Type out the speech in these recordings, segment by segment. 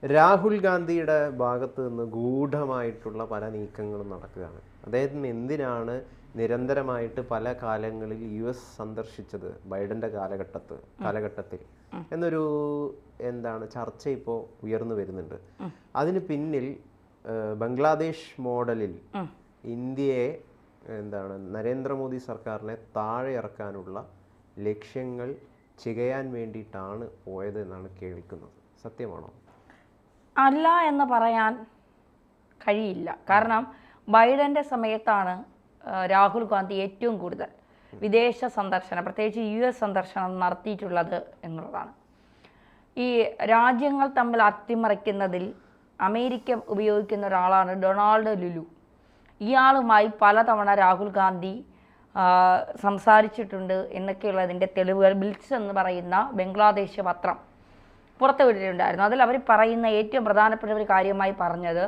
രാഹുൽ ഗാന്ധിയുടെ ഭാഗത്ത് നിന്ന് ഗൂഢമായിട്ടുള്ള പല നീക്കങ്ങളും നടക്കുകയാണ്. അദ്ദേഹത്തിന് എന്തിനാണ് നിരന്തരമായിട്ട് പല കാലങ്ങളിൽ US സന്ദർശിച്ചത് ബൈഡന്റെ കാലഘട്ടത്തിൽ എന്നൊരു ചർച്ച ഇപ്പോൾ ഉയർന്നു വരുന്നുണ്ട്. അതിന് പിന്നിൽ ബംഗ്ലാദേശ് മോഡലിൽ ഇന്ത്യയെ നരേന്ദ്രമോദി സർക്കാരിനെ താഴെ ഇറക്കാനുള്ള ലക്ഷ്യങ്ങൾ ചികയാൻ വേണ്ടിയിട്ടാണ് പോയത് എന്നാണ് കേൾക്കുന്നത്. സത്യമാണോ? അല്ല എന്ന് പറയാൻ കഴിയില്ല. കാരണം ബൈഡൻ്റെ സമയത്താണ് രാഹുൽ ഗാന്ധി ഏറ്റവും കൂടുതൽ വിദേശ സന്ദർശനം, പ്രത്യേകിച്ച് US സന്ദർശനം നടത്തിയിട്ടുള്ളത് എന്നുള്ളതാണ്. ഈ രാജ്യങ്ങൾ തമ്മിൽ അട്ടിമറിക്കുന്നതിൽ അമേരിക്ക ഉപയോഗിക്കുന്ന ഒരാളാണ് ഡൊണാൾഡ് ലുലു. ഇയാളുമായി പലതവണ രാഹുൽ ഗാന്ധി സംസാരിച്ചിട്ടുണ്ട് എന്നൊക്കെയുള്ളതിൻ്റെ തെളിവുകൾ ബിൽസ് എന്ന് പറയുന്ന ബംഗ്ലാദേശ് പത്രം പുറത്തുവിട്ടിട്ടുണ്ടായിരുന്നു. അതിൽ അവർ പറയുന്ന ഏറ്റവും പ്രധാനപ്പെട്ട ഒരു കാര്യമായി പറഞ്ഞത്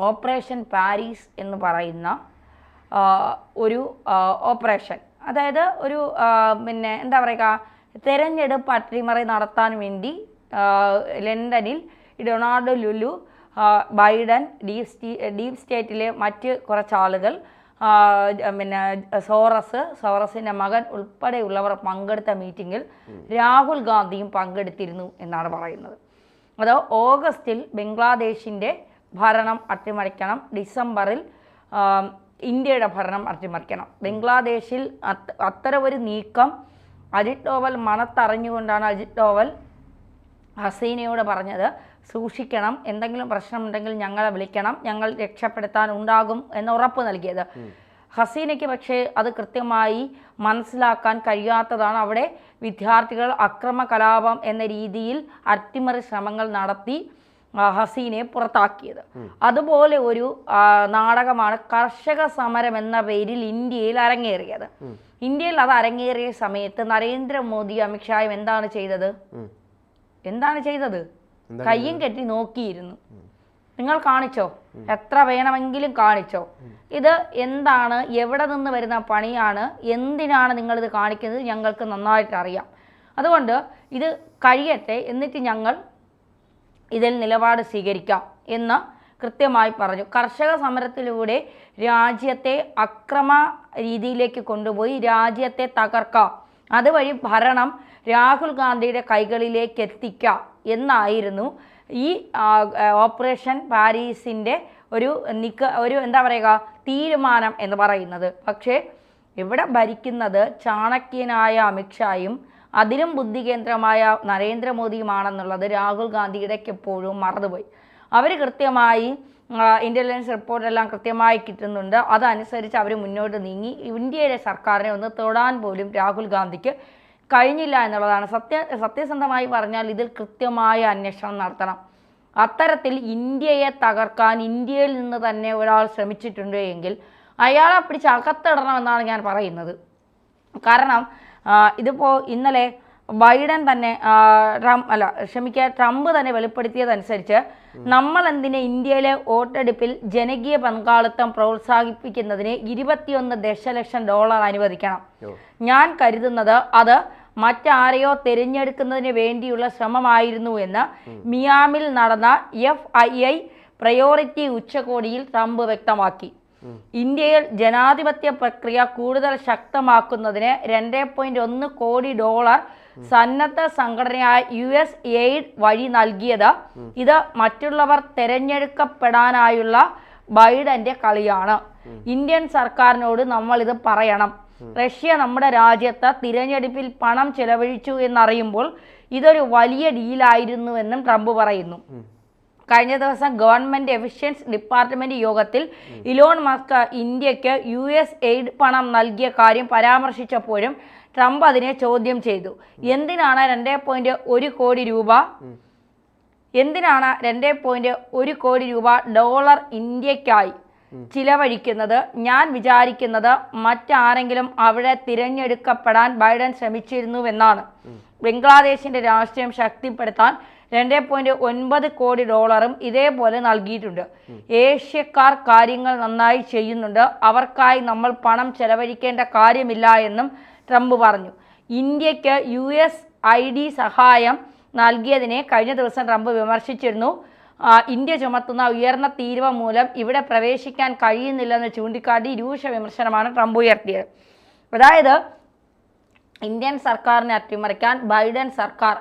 ഓപ്പറേഷൻ പാരീസ് എന്ന് പറയുന്ന ഒരു ഓപ്പറേഷൻ, അതായത് ഒരു തെരഞ്ഞെടുപ്പ് അട്ടിമറി നടത്താൻ വേണ്ടി ലണ്ടനിൽ ഡൊണാൾഡ് ലുലു, ബൈഡൻ, ഡീപ് സ്റ്റേറ്റിലെ മറ്റ് കുറച്ചാളുകൾ, സോറസിൻ്റെ മകൻ ഉൾപ്പെടെയുള്ളവർ പങ്കെടുത്ത മീറ്റിങ്ങിൽ രാഹുൽ ഗാന്ധിയും പങ്കെടുത്തിരുന്നു എന്നാണ് പറയുന്നത്. അത് ഓഗസ്റ്റിൽ ബംഗ്ലാദേശിൻ്റെ ഭരണം അട്ടിമറിക്കണം, ഡിസംബറിൽ ഇന്ത്യയുടെ ഭരണം അട്ടിമറിക്കണം. ബംഗ്ലാദേശിൽ അത്തരമൊരു നീക്കം അജിത് ഡോവൽ മണത്തറിഞ്ഞുകൊണ്ടാണ് അജിത് ഡോവൽ ഹസീനയോട് പറഞ്ഞത്, സൂക്ഷിക്കണം, എന്തെങ്കിലും പ്രശ്നമുണ്ടെങ്കിൽ ഞങ്ങളെ വിളിക്കണം, ഞങ്ങൾ രക്ഷപ്പെടുത്താൻ ഉണ്ടാകും എന്ന് ഉറപ്പ് നൽകിയത്. ഹസീനയ്ക്ക് പക്ഷേ അത് കൃത്യമായി മനസ്സിലാക്കാൻ കഴിയാത്തതാണ്. അവിടെ വിദ്യാർത്ഥികൾ അക്രമ കലാപം എന്ന രീതിയിൽ അട്ടിമറി ശ്രമങ്ങൾ നടത്തി ഹസീനയെ പുറത്താക്കിയത്. അതുപോലെ ഒരു നാടകമാണ് കർഷക സമരം എന്ന പേരിൽ ഇന്ത്യയിൽ അരങ്ങേറിയത്. ഇന്ത്യയിൽ അത് അരങ്ങേറിയ സമയത്ത് നരേന്ദ്രമോദി അമിത്ഷായും എന്താണ് ചെയ്തത്? കയ്യും കെട്ടി നോക്കിയിരുന്നു. നിങ്ങൾ കാണിച്ചോ, എത്ര വേണമെങ്കിലും കാണിച്ചോ. ഇത് എന്താണ്, എവിടെ നിന്ന് വരുന്ന പണിയാണ്, എന്തിനാണ് നിങ്ങളിത് കാണിക്കുന്നത്, ഞങ്ങൾക്ക് നന്നായിട്ട് അറിയാം. അതുകൊണ്ട് ഇത് കഴിയട്ടെ, എന്നിട്ട് ഞങ്ങൾ ഇതിൽ നിലപാട് സ്വീകരിക്കാം എന്ന് കൃത്യമായി പറഞ്ഞു. കർഷക സമരത്തിലൂടെ രാജ്യത്തെ അക്രമ രീതിയിലേക്ക് കൊണ്ടുപോയി രാജ്യത്തെ തകർക്കാം, അതുവഴി ഭരണം രാഹുൽ ഗാന്ധിയുടെ കൈകളിലേക്ക് എത്തിക്കാം എന്നായിരുന്നു ഈ ഓപ്പറേഷൻ പാരീസിൻ്റെ ഒരു തീരുമാനം എന്ന് പറയുന്നത്. പക്ഷേ ഇവിടെ ഭരിക്കുന്നത് ചാണക്യനായ അമിത്ഷായും അതിലും ബുദ്ധികേന്ദ്രമായ നരേന്ദ്രമോദിയുമാണെന്നുള്ളത് രാഹുൽ ഗാന്ധിയുടെ എപ്പോഴും മറന്നുപോയി. അവർ കൃത്യമായി ഇൻ്റലിജൻസ് റിപ്പോർട്ടെല്ലാം കൃത്യമായി കിട്ടുന്നുണ്ട്. അതനുസരിച്ച് അവർ മുന്നോട്ട് നീങ്ങി. ഇന്ത്യയുടെ സർക്കാരിനെ ഒന്ന് തൊടാൻ പോലും രാഹുൽ ഗാന്ധിക്ക് കഴിഞ്ഞില്ല എന്നുള്ളതാണ്. സത്യസന്ധമായി പറഞ്ഞാൽ ഇതിൽ കൃത്യമായ അന്വേഷണം നടത്തണം. അത്തരത്തിൽ ഇന്ത്യയെ തകർക്കാൻ ഇന്ത്യയിൽ നിന്ന് തന്നെ ഒരാൾ ശ്രമിച്ചിട്ടുണ്ട് എങ്കിൽ അയാളെ പിടിച്ച് അകത്തിടണമെന്നാണ് ഞാൻ പറയുന്നത്. കാരണം ഇതിപ്പോൾ ഇന്നലെ ബൈഡൻ തന്നെ ട്രംപ് തന്നെ വെളിപ്പെടുത്തിയതനുസരിച്ച് നമ്മൾ എന്തിനെ ഇന്ത്യയിലെ വോട്ടെടുപ്പിൽ ജനകീയ പങ്കാളിത്തം പ്രോത്സാഹിപ്പിക്കുന്നതിന് $21 ദശലക്ഷം അനുവദിക്കണം. ഞാൻ കരുതുന്നത് അത് മറ്റാരെയോ തിരഞ്ഞെടുക്കുന്നതിന് വേണ്ടിയുള്ള ശ്രമമായിരുന്നു എന്ന് മിയാമിൽ നടന്ന FII പ്രയോറിറ്റി ഉച്ചകോടിയിൽ ട്രംപ് വ്യക്തമാക്കി. ഇന്ത്യയിൽ ജനാധിപത്യ പ്രക്രിയ കൂടുതൽ ശക്തമാക്കുന്നതിന് $2.1 കോടി സന്നദ്ധ സംഘടനയായ USAID വഴി നൽകിയത് ഇത് മറ്റുള്ളവർ തിരഞ്ഞെടുക്കപ്പെടാനായുള്ള ബൈഡന്റെ കളിയാണ്. ഇന്ത്യൻ സർക്കാരിനോട് നമ്മൾ ഇത് പറയണം. റഷ്യ നമ്മുടെ രാജ്യത്ത് തിരഞ്ഞെടുപ്പിൽ പണം ചെലവഴിച്ചു എന്നറിയുമ്പോൾ ഇതൊരു വലിയ ഡീലായിരുന്നുവെന്നും ട്രംപ് പറയുന്നു. കഴിഞ്ഞ ദിവസം ഗവൺമെൻറ് എഫിഷ്യൻസ് ഡിപ്പാർട്ട്മെൻറ്റ് യോഗത്തിൽ ഇലോൺ മസ്ക് ഇന്ത്യക്ക് USAID പണം നൽകിയ കാര്യം പരാമർശിച്ചപ്പോഴും ട്രംപ് അതിനെ ചോദ്യം ചെയ്തു. എന്തിനാണ് 2.1 കോടി രൂപ ഇന്ത്യക്കായി ചിലവഴിക്കുന്നത്? ഞാൻ വിചാരിക്കുന്നത് മറ്റാരെങ്കിലും അവിടെ തിരഞ്ഞെടുക്കപ്പെടാൻ ബൈഡൻ ശ്രമിച്ചിരുന്നുവെന്നാണ്. ബംഗ്ലാദേശിന്റെ രാഷ്ട്രീയം ശക്തിപ്പെടുത്താൻ $2.9 കോടി ഇതേപോലെ നൽകിയിട്ടുണ്ട്. ഏഷ്യക്കാർ കാര്യങ്ങൾ നന്നായി ചെയ്യുന്നുണ്ട്, അവർക്കായി നമ്മൾ പണം ചെലവഴിക്കേണ്ട കാര്യമില്ല എന്നും ട്രംപ് പറഞ്ഞു. ഇന്ത്യക്ക് USAID സഹായം നൽകിയതിനെ കഴിഞ്ഞ ദിവസം ട്രംപ് വിമർശിച്ചിരുന്നു. ഇന്ത്യ ചുമത്തുന്ന ഉയർന്ന തീരുവ മൂലം ഇവിടെ പ്രവേശിക്കാൻ കഴിയുന്നില്ലെന്ന് ചൂണ്ടിക്കാട്ടി രൂക്ഷ വിമർശനമാണ് ട്രംപ് ഉയർത്തിയത്. അതായത് ഇന്ത്യൻ സർക്കാരിനെ അട്ടിമറിക്കാൻ ബൈഡൻ സർക്കാർ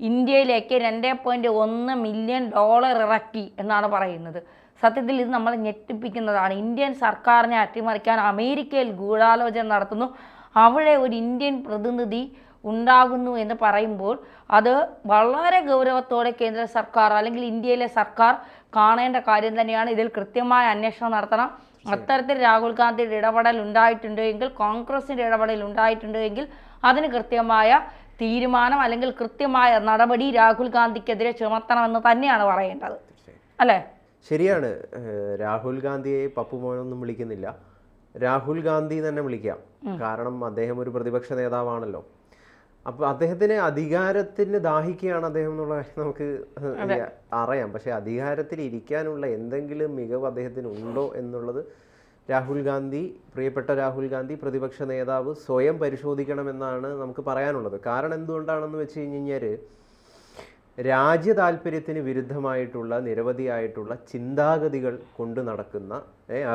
ഇന്ത്യയിലേക്ക് $2.1 മില്യൺ ഇറക്കി എന്നാണ് പറയുന്നത്. സത്യത്തിൽ ഇത് നമ്മളെ ഞെട്ടിപ്പിക്കുന്നതാണ്. ഇന്ത്യൻ സർക്കാരിനെ അട്ടിമറിക്കാൻ അമേരിക്കയിൽ ഗൂഢാലോചന നടത്തുന്നു, അവിടെ ഒരു ഇന്ത്യൻ പ്രതിനിധി ഉണ്ടാകുന്നു എന്ന് പറയുമ്പോൾ അത് വളരെ ഗൗരവത്തോടെ കേന്ദ്ര സർക്കാർ അല്ലെങ്കിൽ ഇന്ത്യയിലെ സർക്കാർ കാണേണ്ട കാര്യം തന്നെയാണ്. ഇതിൽ കൃത്യമായ അന്വേഷണം നടത്തണം. അത്തരത്തിൽ രാഹുൽ ഗാന്ധിയുടെ ഇടപെടൽ ഉണ്ടായിട്ടുണ്ട് എങ്കിൽ, കോൺഗ്രസിൻ്റെ ഇടപെടൽ ഉണ്ടായിട്ടുണ്ട് എങ്കിൽ അതിന് കൃത്യമായ തീരുമാനം അല്ലെങ്കിൽ കൃത്യമായ നടപടി രാഹുൽ ഗാന്ധിക്കെതിരെ ചുമത്തണമെന്ന് തന്നെയാണ് പറയേണ്ടത്, അല്ലേ? ശരിയാണ്. രാഹുൽ ഗാന്ധിയെ പപ്പുമോനൊന്നും വിളിക്കുന്നില്ല, രാഹുൽ ഗാന്ധി തന്നെ വിളിക്കാം. കാരണം അദ്ദേഹം ഒരു പ്രതിപക്ഷ നേതാവാണല്ലോ. അപ്പോൾ അദ്ദേഹത്തിന് അധികാരത്തിന് ദാഹിക്കുകയാണ് അദ്ദേഹം എന്നുള്ള കാര്യം നമുക്ക് അറിയാം. പക്ഷേ അധികാരത്തിൽ ഇരിക്കാനുള്ള എന്തെങ്കിലും മികവ് അദ്ദേഹത്തിന് ഉണ്ടോ എന്നുള്ളത് പ്രിയപ്പെട്ട രാഹുൽ ഗാന്ധി പ്രതിപക്ഷ നേതാവ് സ്വയം പരിശോധിക്കണമെന്നാണ് നമുക്ക് പറയാനുള്ളത്. കാരണം എന്തുകൊണ്ടാണെന്ന് വെച്ച് കഴിഞ്ഞാൽ രാജ്യ താല്പര്യത്തിന് വിരുദ്ധമായിട്ടുള്ള നിരവധിയായിട്ടുള്ള ചിന്താഗതികൾ കൊണ്ട് നടക്കുന്ന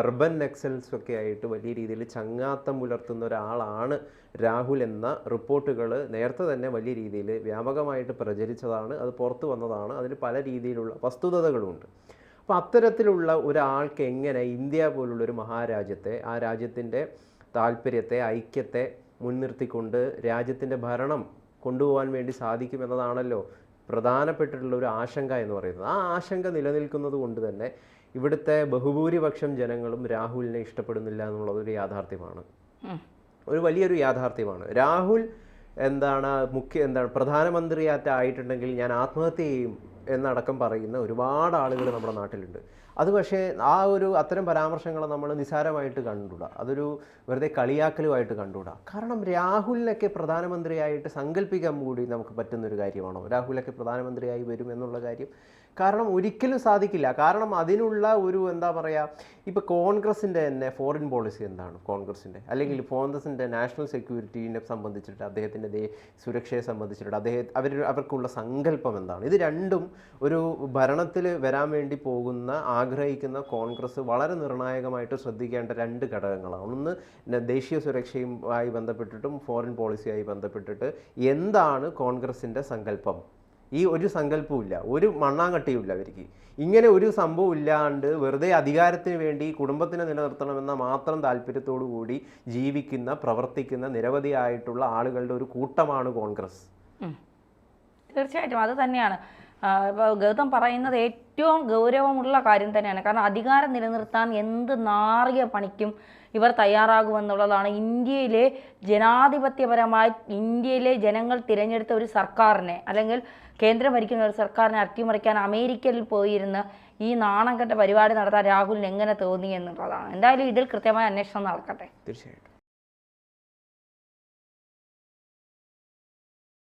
അർബൻ നക്സൽസ് ഒക്കെ ആയിട്ട് വലിയ രീതിയിൽ ചങ്ങാത്തം പുലർത്തുന്ന ഒരാളാണ് രാഹുൽ എന്ന റിപ്പോർട്ടുകൾ നേരത്തെ തന്നെ വലിയ രീതിയിൽ വ്യാപകമായിട്ട് പ്രചരിച്ചതാണ്. അത് പുറത്തു വന്നതാണ്. അതിൽ പല രീതിയിലുള്ള വസ്തുതകളുമുണ്ട്. അപ്പോൾ അത്തരത്തിലുള്ള ഒരാൾക്ക് എങ്ങനെ ഇന്ത്യ പോലുള്ളൊരു മഹാരാജ്യത്തെ, ആ രാജ്യത്തിൻ്റെ താല്പര്യത്തെ, ഐക്യത്തെ മുൻനിർത്തിക്കൊണ്ട് രാജ്യത്തിൻ്റെ ഭരണം കൊണ്ടുപോകാൻ വേണ്ടി സാധിക്കുമെന്നതാണല്ലോ പ്രധാനപ്പെട്ടിട്ടുള്ള ഒരു ആശങ്ക എന്ന് പറയുന്നത്. ആ ആശങ്ക നിലനിൽക്കുന്നത് കൊണ്ട് തന്നെ ഇവിടുത്തെ ബഹുഭൂരിപക്ഷം ജനങ്ങളും രാഹുലിനെ ഇഷ്ടപ്പെടുന്നില്ല എന്നുള്ളത് ഒരു യാഥാർത്ഥ്യമാണ്, ഒരു വലിയൊരു യാഥാർത്ഥ്യമാണ്. രാഹുൽ പ്രധാനമന്ത്രിയായിട്ടുണ്ടെങ്കിൽ ഞാൻ ആത്മഹത്യ ചെയ്യും എന്നടക്കം പറയുന്ന ഒരുപാട് ആളുകൾ നമ്മുടെ നാട്ടിലുണ്ട്. അത് പക്ഷേ അത്തരം പരാമർശങ്ങളെ നമ്മൾ നിസ്സാരമായിട്ട് കണ്ടുകൂടാ, അതൊരു വെറുതെ കളിയാക്കലുമായിട്ട് കണ്ടുകൂടാ. കാരണം രാഹുലിനൊക്കെ പ്രധാനമന്ത്രിയായിട്ട് സങ്കല്പിക്കാൻ കൂടി നമുക്ക് പറ്റുന്നൊരു കാര്യമാണോ രാഹുലൊക്കെ പ്രധാനമന്ത്രിയായി വരും എന്നുള്ള കാര്യം? കാരണം ഒരിക്കലും സാധിക്കില്ല. കാരണം അതിനുള്ള ഒരു ഇപ്പോൾ കോൺഗ്രസിൻ്റെ തന്നെ ഫോറിൻ പോളിസി എന്താണ് കോൺഗ്രസിൻ്റെ, അല്ലെങ്കിൽ കോൺഗ്രസിൻ്റെ നാഷണൽ സെക്യൂരിറ്റീനെ സംബന്ധിച്ചിട്ട്, അദ്ദേഹത്തിൻ്റെ സുരക്ഷയെ സംബന്ധിച്ചിട്ട് അവർക്കുള്ള സങ്കല്പം എന്താണ്? ഇത് രണ്ടും ഒരു ഭരണത്തിൽ വരാൻ വേണ്ടി ആഗ്രഹിക്കുന്ന കോൺഗ്രസ് വളരെ നിർണായകമായിട്ട് ശ്രദ്ധിക്കേണ്ട രണ്ട് ഘടകങ്ങളാണ്. ഒന്ന് ദേശീയ സുരക്ഷയുമായി ബന്ധപ്പെട്ടിട്ടും ഫോറിൻ പോളിസിയായി ബന്ധപ്പെട്ടിട്ട് എന്താണ് കോൺഗ്രസിൻ്റെ സങ്കല്പം? ഈ ഒരു സങ്കല്പവുമില്ല, ഒരു മണ്ണാങ്കട്ടിയുമില്ല അവർക്ക്. ഇങ്ങനെ ഒരു സംഭവം ഇല്ലാണ്ട് വെറുതെ അധികാരത്തിന് വേണ്ടി കുടുംബത്തിനെ നിലനിർത്തണമെന്ന മാത്രം താല്പര്യത്തോടു കൂടി പ്രവർത്തിക്കുന്ന നിരവധിയായിട്ടുള്ള ആളുകളുടെ ഒരു കൂട്ടമാണ് കോൺഗ്രസ്. തീർച്ചയായിട്ടും അത് തന്നെയാണ് ഇപ്പോൾ ഗൗതം പറയുന്നത് ഏറ്റവും ഗൗരവമുള്ള കാര്യം തന്നെയാണ്. കാരണം അധികാരം നിലനിർത്താൻ എന്ത് നാറിയ പണിക്കും ഇവർ തയ്യാറാകുമെന്നുള്ളതാണ്. ഇന്ത്യയിലെ ജനാധിപത്യപരമായി ഇന്ത്യയിലെ ജനങ്ങൾ തിരഞ്ഞെടുത്ത ഒരു സർക്കാരിനെ, അല്ലെങ്കിൽ കേന്ദ്രം ഭരിക്കുന്ന ഒരു സർക്കാരിനെ അട്ടിമറിക്കാൻ അമേരിക്കയിൽ പോയിരുന്ന് ഈ നാണം കെട്ട പരിപാടി നടത്താൻ രാഹുലിന് എങ്ങനെ തോന്നി എന്നുള്ളതാണ്. എന്തായാലും ഇതിൽ കൃത്യമായ അന്വേഷണം നടക്കട്ടെ. തീർച്ചയായിട്ടും.